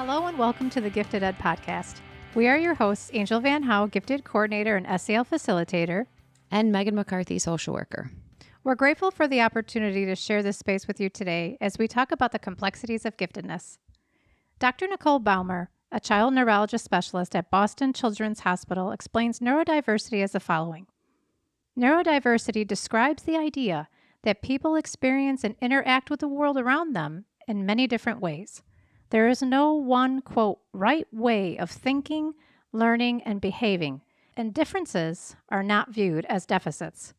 Hello and welcome to the Gifted Ed Podcast. We are your hosts, Angel Van Houw, Gifted Coordinator and SEL Facilitator, and Megan McCarthy, Social Worker. We're grateful for the opportunity to share this space with you today as we talk about the complexities of giftedness. Dr. Nicole Baumer, a child neurologist specialist at Boston Children's Hospital, explains neurodiversity as the following. Neurodiversity describes the idea that people experience and interact with the world around them in many different ways. There is no one, quote, right way of thinking, learning, and behaving, and differences are not viewed as deficits.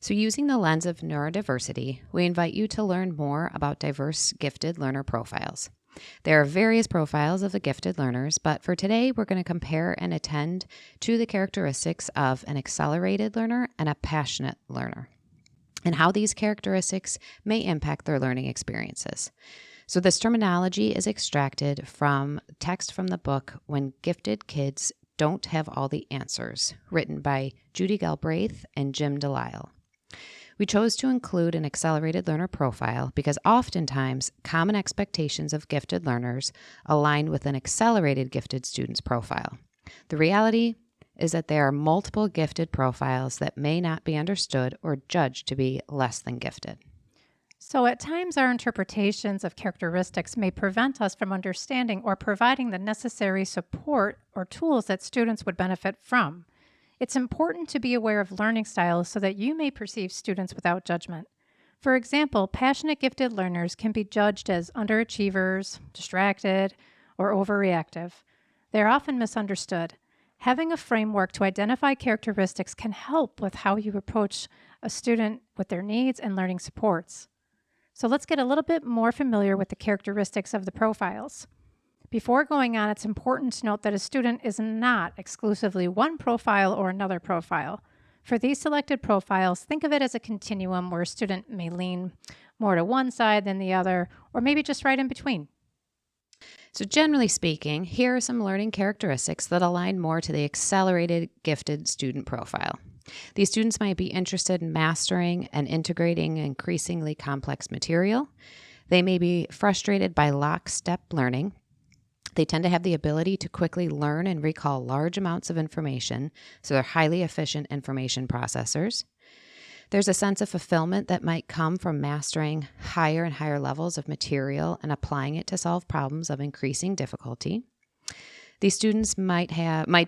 So using the lens of neurodiversity, we invite you to learn more about diverse gifted learner profiles. There are various profiles of the gifted learners, but for today, we're going to compare and attend to the characteristics of an accelerated learner and a passionate learner, and how these characteristics may impact their learning experiences. So this terminology is extracted from text from the book When Gifted Kids Don't Have All the Answers, written by Judy Galbraith and Jim Delisle. We chose to include an accelerated learner profile because oftentimes common expectations of gifted learners align with an accelerated gifted student's profile. The reality is that there are multiple gifted profiles that may not be understood or judged to be less than gifted. So at times our interpretations of characteristics may prevent us from understanding or providing the necessary support or tools that students would benefit from. It's important to be aware of learning styles so that you may perceive students without judgment. For example, passionate gifted learners can be judged as underachievers, distracted, or overreactive. They're often misunderstood. Having a framework to identify characteristics can help with how you approach a student with their needs and learning supports. So let's get a little bit more familiar with the characteristics of the profiles. Before going on, it's important to note that a student is not exclusively one profile or another profile. For these selected profiles, think of it as a continuum where a student may lean more to one side than the other, or maybe just right in between. So generally speaking, here are some learning characteristics that align more to the accelerated gifted student profile. These students might be interested in mastering and integrating increasingly complex material. They may be frustrated by lockstep learning. They tend to have the ability to quickly learn and recall large amounts of information, so they're highly efficient information processors. There's a sense of fulfillment that might come from mastering higher and higher levels of material and applying it to solve problems of increasing difficulty. These students might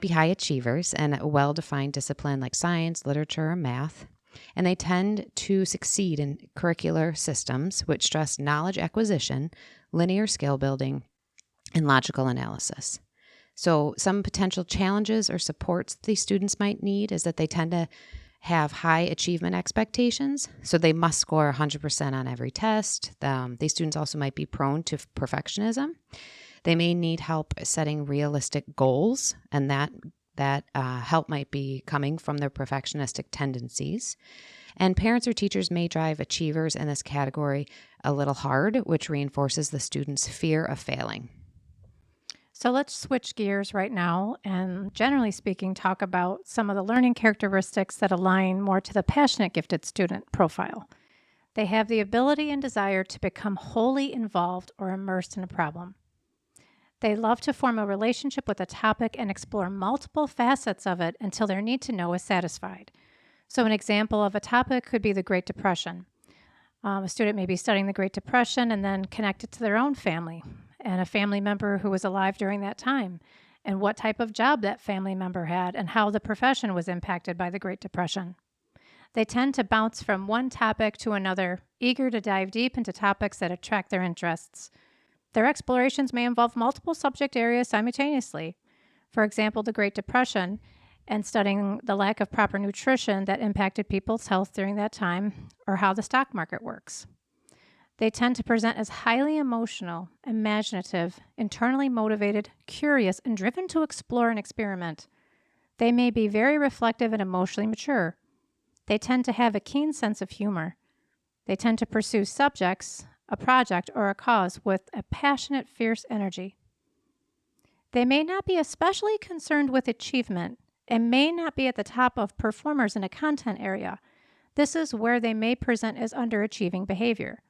be high achievers and a well-defined discipline like science, literature, or math, and they tend to succeed in curricular systems which stress knowledge acquisition, linear skill building, and logical analysis. So some potential challenges or supports these students might need is that they tend to have high achievement expectations, so they must score 100% on every test. These students also might be prone to perfectionism. They may need help setting realistic goals, and that help might be coming from their perfectionistic tendencies. And parents or teachers may drive achievers in this category a little hard, which reinforces the student's fear of failing. So let's switch gears right now and, generally speaking, talk about some of the learning characteristics that align more to the passionate gifted student profile. They have the ability and desire to become wholly involved or immersed in a problem. They love to form a relationship with a topic and explore multiple facets of it until their need to know is satisfied. So an example of a topic could be the Great Depression. A student may be studying the Great Depression and then connect it to their own family and a family member who was alive during that time, and what type of job that family member had and how the profession was impacted by the Great Depression. They tend to bounce from one topic to another, eager to dive deep into topics that attract their interests. Their explorations may involve multiple subject areas simultaneously. For example, the Great Depression and studying the lack of proper nutrition that impacted people's health during that time, or how the stock market works. They tend to present as highly emotional, imaginative, internally motivated, curious, and driven to explore and experiment. They may be very reflective and emotionally mature. They tend to have a keen sense of humor. They tend to pursue subjects, a project, or a cause with a passionate, fierce energy. They may not be especially concerned with achievement and may not be at the top of performers in a content area. This is where they may present as underachieving behavior.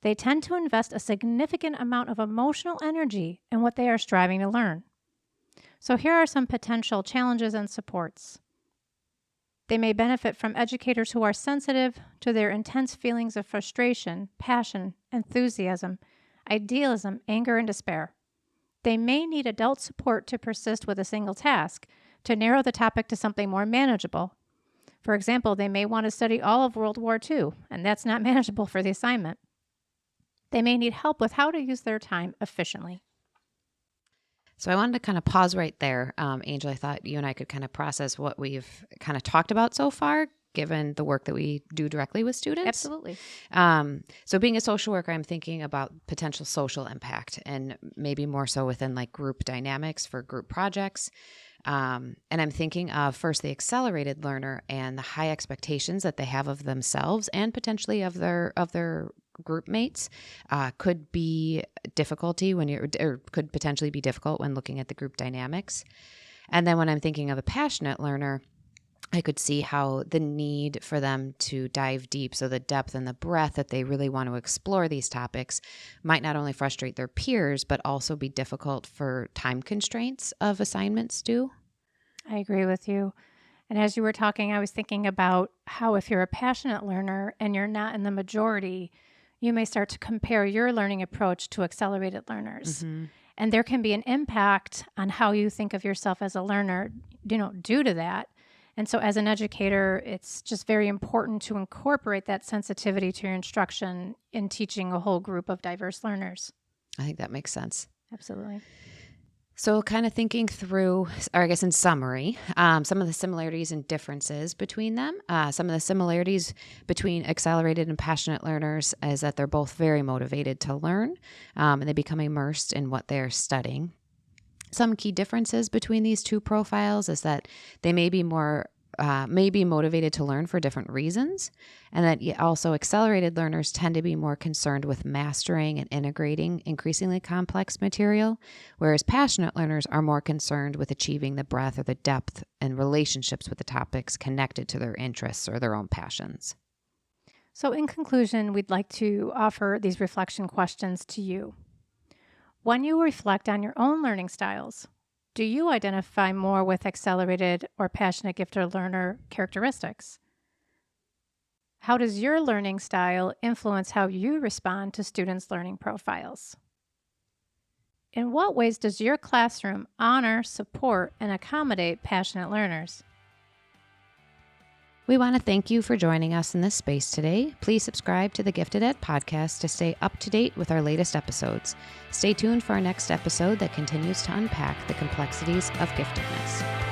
They tend to invest a significant amount of emotional energy in what they are striving to learn. So here are some potential challenges and supports. They may benefit from educators who are sensitive to their intense feelings of frustration, passion, enthusiasm, idealism, anger, and despair. They may need adult support to persist with a single task, to narrow the topic to something more manageable. For example, they may want to study all of World War II, and that's not manageable for the assignment. They may need help with how to use their time efficiently. So I wanted to kind of pause right there. Angel, I thought you and I could kind of process what we've kind of talked about so far, given the work that we do directly with students. Absolutely. So being a social worker, I'm thinking about potential social impact and maybe more so within like group dynamics for group projects. And I'm thinking of first the accelerated learner and the high expectations that they have of themselves and potentially of their group mates could be difficulty could potentially be difficult when looking at the group dynamics. And then when I'm thinking of a passionate learner, I could see how the need for them to dive deep, so the depth and the breadth that they really want to explore these topics might not only frustrate their peers, but also be difficult for time constraints of assignments due. I agree with you. And as you were talking, I was thinking about how if you're a passionate learner and you're not in the majority, you may start to compare your learning approach to accelerated learners. Mm-hmm. And there can be an impact on how you think of yourself as a learner, due to that. And so as an educator, it's just very important to incorporate that sensitivity to your instruction in teaching a whole group of diverse learners. I think that makes sense. Absolutely. So kind of thinking through, or I guess in summary, some of the similarities and differences between them. Some of the similarities between accelerated and passionate learners is that they're both very motivated to learn, and they become immersed in what they're studying. Some key differences between these two profiles is that they may be motivated to learn for different reasons, and that also accelerated learners tend to be more concerned with mastering and integrating increasingly complex material, whereas passionate learners are more concerned with achieving the breadth or the depth and relationships with the topics connected to their interests or their own passions. So in conclusion, we'd like to offer these reflection questions to you. When you reflect on your own learning styles, do you identify more with accelerated or passionate gifted learner characteristics? How does your learning style influence how you respond to students' learning profiles? In what ways does your classroom honor, support, and accommodate passionate learners? We want to thank you for joining us in this space today. Please subscribe to the Gifted Ed podcast to stay up to date with our latest episodes. Stay tuned for our next episode that continues to unpack the complexities of giftedness.